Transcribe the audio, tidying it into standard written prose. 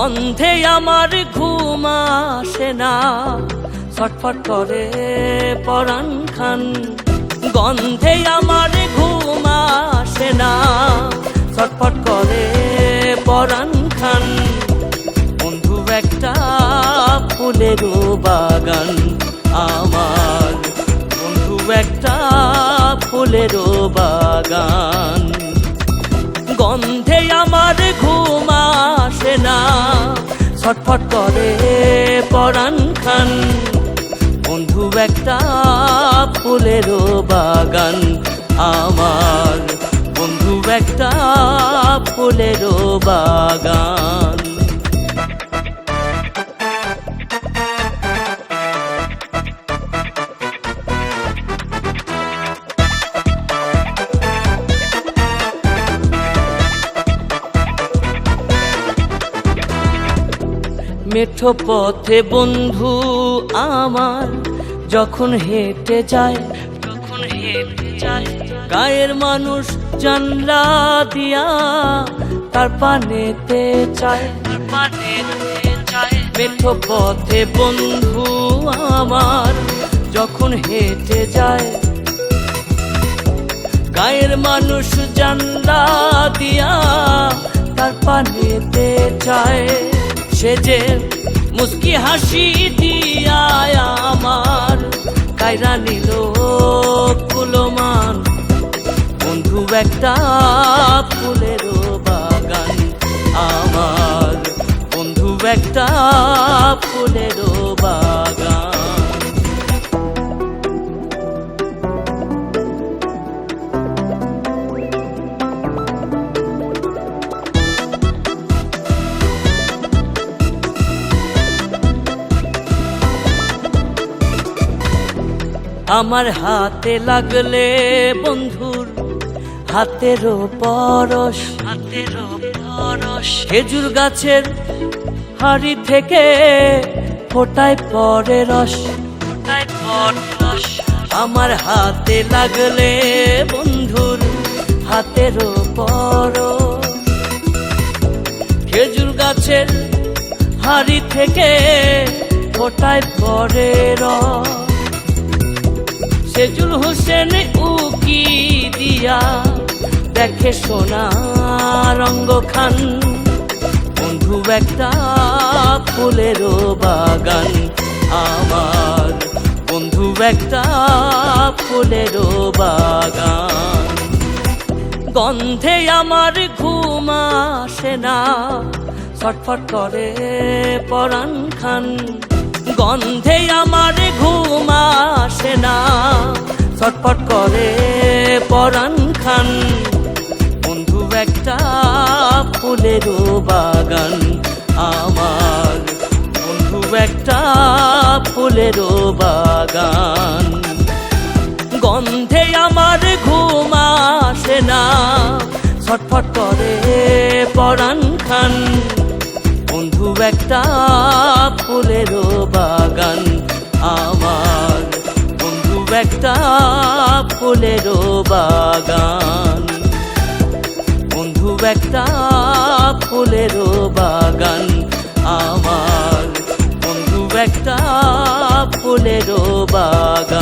গন্ধে আমার ঘুম আসে না, ছটফট করে পরাণ খান। গন্ধে আমার ঘুম আসে না, ছটফট করে পরাণ খান। বন্ধু একটা ফুলের বাগান আমার, বন্ধু একটা ফুলের বাগান। গন্ধে আমার ঘুম আসে না, ছটফট করে পরাণ খান। বন্ধু একটা ফুলের বাগান আমার, বন্ধু একটা ফুলের বাগান। মেঠো পথে বন্ধু আমার যখন হেঁটে যায়, গায়ের মানুষ জানলা দিয়া তার পানেতে চায়। মেঠো পথে বন্ধু আমার যখন হেঁটে যায়, গায়ের মানুষ জানলা দিয়া তার পানেতে চায়। সে যে মুস্কি হাসি দিয়া আমার কায়রা নিল কুলমান। বন্ধু একটা ফুলের বাগান আমার, বন্ধু একটা ফুলের বাগান। আমার হাতে লাগলে বন্ধুর হাতের পরশ, খেজুর গাছের হাড়ি থেকে ফোটায় পরে রস। আমার হাতে লাগলে বন্ধুর হাতের পরশ, খেজুর গাছের হাড়ি থেকে ফোটায় পরে রস। সেজুল হোসেন উকি দিয়া দেখে সোনা রঙ্গ খান। বন্ধু একটা ফুলের বাগান আমার, বন্ধু একটা ফুলের বাগান। গন্ধে আমার ঘুম আসে না, ছটফট করে পরাণ খান। গন্ধে আমার ঘুম আসে না, ছটফট করে পরাণ খান। বন্ধু একটা ফুলের বাগান আমার, বন্ধু একটা ফুলের বাগান। গন্ধে আমার ঘুম আসে না, ছটফট করে পরাণ খান। বন্ধু একটা ফুলের বাগান আমার, বন্ধু একটা ফুলের বাগান, বন্ধু একটা ফুলের বাগান আমার, বন্ধু একটা ফুলের বাগান।